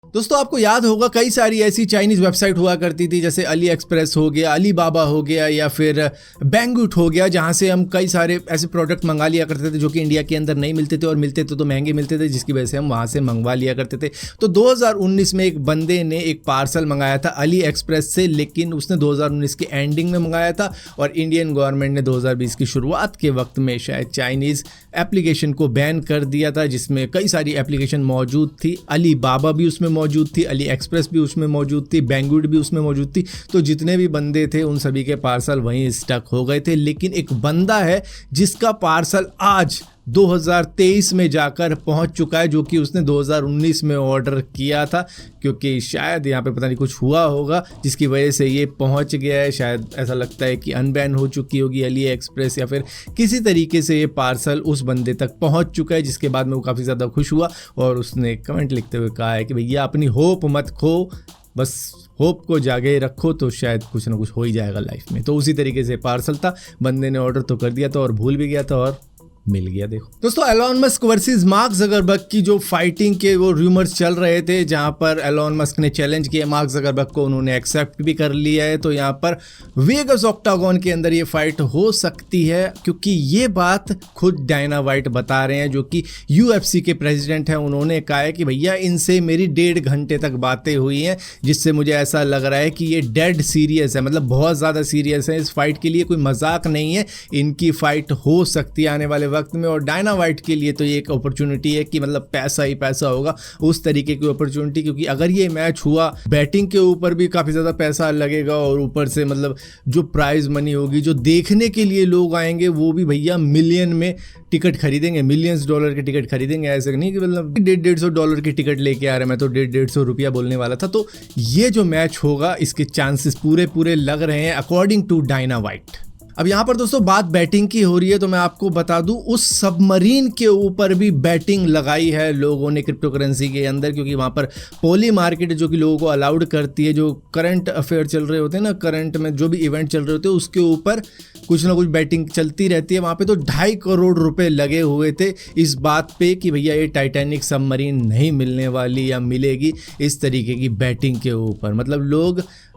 दोस्तों आपको याद होगा कई सारी ऐसी चाइनीज वेबसाइट हुआ करती थी, जैसे अली एक्सप्रेस हो गया, अली बाबा हो गया, या फिर बैंगुट हो गया, जहां से हम कई सारे ऐसे प्रोडक्ट मंगा लिया करते थे जो कि इंडिया के अंदर नहीं मिलते थे, और मिलते थे तो महंगे मिलते थे, जिसकी वजह से हम वहां से मंगवा लिया करते थे। तो 2019 में एक बंदे ने एक पार्सल मंगाया था अली एक्सप्रेस से, लेकिन उसने 2019 के एंडिंग में मंगाया था और इंडियन गवर्नमेंट ने 2020 की शुरुआत के वक्त में शायद चाइनीज़ एप्लीकेशन को बैन कर दिया था, जिसमें कई सारी एप्लीकेशन मौजूद थी। अली बाबा भी उसमें मौजूद थी, अली एक्सप्रेस भी उसमें मौजूद थी, बैंगुड भी उसमें मौजूद थी। तो जितने भी बंदे थे उन सभी के पार्सल वहीं स्टक हो गए थे। लेकिन एक बंदा है जिसका पार्सल आज 2023 में जाकर पहुंच चुका है, जो कि उसने 2019 में ऑर्डर किया था, क्योंकि शायद यहाँ पे पता नहीं कुछ हुआ होगा जिसकी वजह से ये पहुंच गया है। शायद ऐसा लगता है कि अनबैन हो चुकी होगी अली एक्सप्रेस, या फिर किसी तरीके से ये पार्सल उस बंदे तक पहुंच चुका है, जिसके बाद में वो काफ़ी ज़्यादा खुश हुआ और उसने कमेंट लिखते हुए कहा है कि भैया अपनी होप मत खो, बस होप को जागे रखो तो शायद कुछ ना कुछ हो ही जाएगा लाइफ में। तो उसी तरीके से पार्सल था, बंदे ने ऑर्डर तो कर दिया था और भूल भी गया था और मिल गया। देखो दोस्तों, Elon Musk versus mark Zuckerberg की जो फाइटिंग के वो रूमर्स चल रहे थे, जहां पर एलॉन मस्क ने चैलेंज किया मार्क ज़करबर्ग को, उन्होंने एक्सेप्ट भी कर लिया है। तो यहां पर वेगस ऑक्टागन के अंदर ये फाइट हो सकती है, क्योंकि ये बात खुद डायना वाइट बता रहे हैं, जो कि UFC के प्रेसिडेंट हैं। उन्होंने कहा है कि भैया इनसे मेरी 1.5 घंटे तक बातें हुई हैं, जिससे मुझे ऐसा लग रहा है कि ये डेड सीरियस है, मतलब बहुत ज़्यादा सीरियस है इस फाइट के लिए, कोई मजाक नहीं है। इनकी फाइट हो सकती है आने वाले वक्त में, और डायना वाइट के लिए तो ये एक अपॉर्चुनिटी है कि मतलब पैसा ही पैसा होगा, उस तरीके की अपॉर्चुनिटी। क्योंकि अगर ये मैच हुआ, बैटिंग के ऊपर भी काफ़ी ज़्यादा पैसा लगेगा, और ऊपर से मतलब जो प्राइज मनी होगी, जो देखने के लिए लोग आएंगे, वो भी भैया मिलियन में टिकट खरीदेंगे, मिलियंस डॉलर के टिकट खरीदेंगे। ऐसा नहीं कि मतलब $150 की टिकट लेके आ रहा है, मैं तो $150 बोलने वाला था। तो ये जो मैच होगा, इसके चांसेस पूरे लग रहे हैं अकॉर्डिंग टू डायना वाइट। अब यहाँ पर दोस्तों बात बैटिंग की हो रही है, तो मैं आपको बता दूं उस सबमरीन के ऊपर भी बैटिंग लगाई है लोगों ने क्रिप्टो करेंसी के अंदर, क्योंकि वहाँ पर पोली मार्केट जो कि लोगों को अलाउड करती है, जो करंट अफेयर चल रहे होते हैं ना, करंट में जो भी इवेंट चल रहे होते हैं उसके ऊपर कुछ ना कुछ बैटिंग चलती रहती है। वहाँ पे तो 2.5 करोड़ रुपए लगे हुए थे इस बात पे कि भैया ये टाइटैनिक सबमरीन नहीं मिलने वाली या मिलेगी, इस तरीके की बैटिंग के ऊपर। मतलब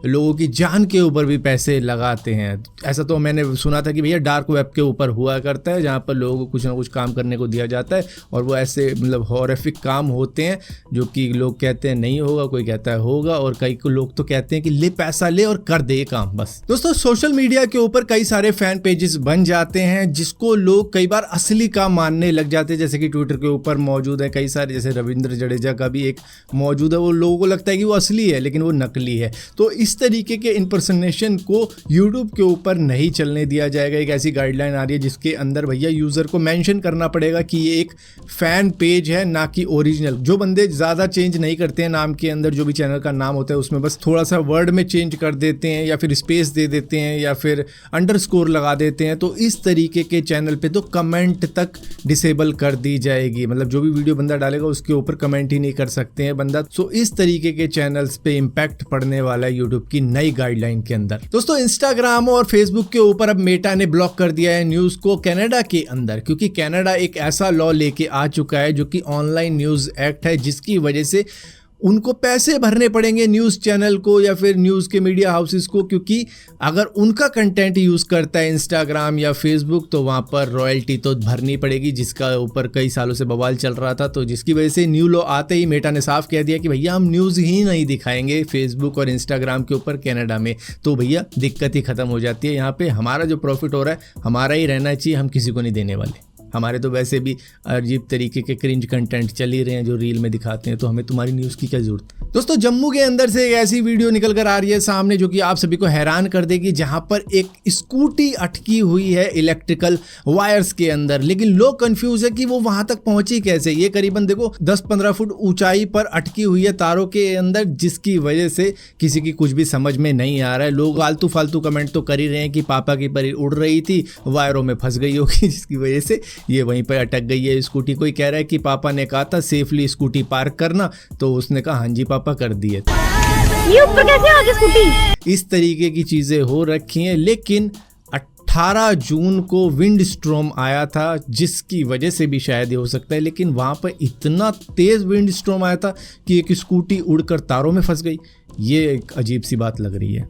लोगों की जान के ऊपर भी पैसे लगाते हैं। ऐसा तो मैंने सुना था कि भैया डार्क वेब के ऊपर हुआ करता है, जहाँ पर लोगों को कुछ ना कुछ काम करने को दिया जाता है, और वो ऐसे मतलब हॉरिफिक काम होते हैं जो कि लोग कहते हैं नहीं होगा, कोई कहता है होगा, और कई लोग तो कहते हैं कि ले पैसा ले और कर दे ये काम बस। दोस्तों सोशल मीडिया के ऊपर कई सारे फैन पेजेस बन जाते हैं, जिसको लोग कई बार असली काम मानने लग जाते हैं, जैसे कि ट्विटर के ऊपर मौजूद है कई सारे, जैसे रविंद्र जडेजा का भी एक मौजूद है। वो लोगों को लगता है कि वो असली है, लेकिन वो नकली है। तो इस तरीके के इम्पर्सनेशन को यूट्यूब के ऊपर नहीं चलने दिया जाएगा। एक ऐसी गाइडलाइन आ रही है जिसके अंदर भैया यूजर को मेंशन करना पड़ेगा कि ये एक फैन पेज है, ना कि ओरिजिनल। जो बंदे ज़्यादा चेंज नहीं करते हैं नाम के अंदर, जो भी चैनल का नाम होता है उसमें बस थोड़ा सा वर्ड में चेंज कर देते हैं, या फिर स्पेस दे देते हैं, या फिर अंडरस्कोर लगा देते हैं, तो इस तरीके के चैनल पे तो कमेंट तक डिसेबल कर दी जाएगी। मतलब जो भी वीडियो बंदा डालेगा उसके ऊपर कमेंट ही नहीं कर सकते हैं बंदा। सो इस तरीके के चैनल्स पे इम्पैक्ट पड़ने वाला है यूट्यूब की नई गाइडलाइन के अंदर। दोस्तों इंस्टाग्राम और फेसबुक के ऊपर अब मेटा ने ब्लॉक कर दिया है न्यूज को कनाडा के अंदर, क्योंकि कनाडा एक ऐसा लॉ लेके आ चुका है जो कि ऑनलाइन न्यूज एक्ट है, जिसकी वजह से उनको पैसे भरने पड़ेंगे न्यूज़ चैनल को या फिर न्यूज़ के मीडिया हाउसेस को, क्योंकि अगर उनका कंटेंट यूज़ करता है इंस्टाग्राम या फेसबुक तो वहाँ पर रॉयल्टी तो भरनी पड़ेगी, जिसका ऊपर कई सालों से बवाल चल रहा था। तो जिसकी वजह से न्यू लॉ आते ही मेटा ने साफ कह दिया कि भैया हम न्यूज़ ही नहीं दिखाएंगे फेसबुक और इंस्टाग्राम के ऊपर कनाडा में। तो भैया दिक्कत ही ख़त्म हो जाती है। यहाँ पर हमारा जो प्रॉफिट हो रहा है हमारा ही रहना चाहिए, हम किसी को नहीं देने वाले। हमारे तो वैसे भी अजीब तरीके के क्रिंज कंटेंट चल ही रहे हैं जो रील में दिखाते हैं, तो हमें तुम्हारी न्यूज़ की क्या जरूरत है। दोस्तों जम्मू के अंदर से एक ऐसी वीडियो निकल कर आ रही है सामने जो कि आप सभी को हैरान कर देगी, जहां पर एक स्कूटी अटकी हुई है इलेक्ट्रिकल वायर्स के अंदर, लेकिन लोग कंफ्यूज है कि वो वहां तक पहुंची कैसे। ये करीबन देखो 10-15 फुट ऊंचाई पर अटकी हुई है तारों के अंदर, जिसकी वजह से किसी की कुछ भी समझ में नहीं आ रहा है। लोग फालतू फालतू कमेंट तो कर ही रहे हैं कि पापा की परी उड़ रही थी, वायरों में फंस गई होगी, जिसकी वजह से ये वहीं पर अटक गई है स्कूटी। कोई कह रहा है कि पापा ने कहा था सेफली स्कूटी पार्क करना, तो उसने कहा हाँ जी पापा कर दिए। ये ऊपर कैसे आ गई स्कूटी? इस तरीके की चीजें हो रखी हैं, लेकिन 18 जून को विंड स्ट्रॉम आया था, जिसकी वजह से भी शायद ये हो सकता है, लेकिन वहाँ पर इतना तेज़ विंड स्ट्रॉम आया था कि एक स्कूटी उड़कर तारों में फंस गई। ये एक अजीब सी बात लग रही है।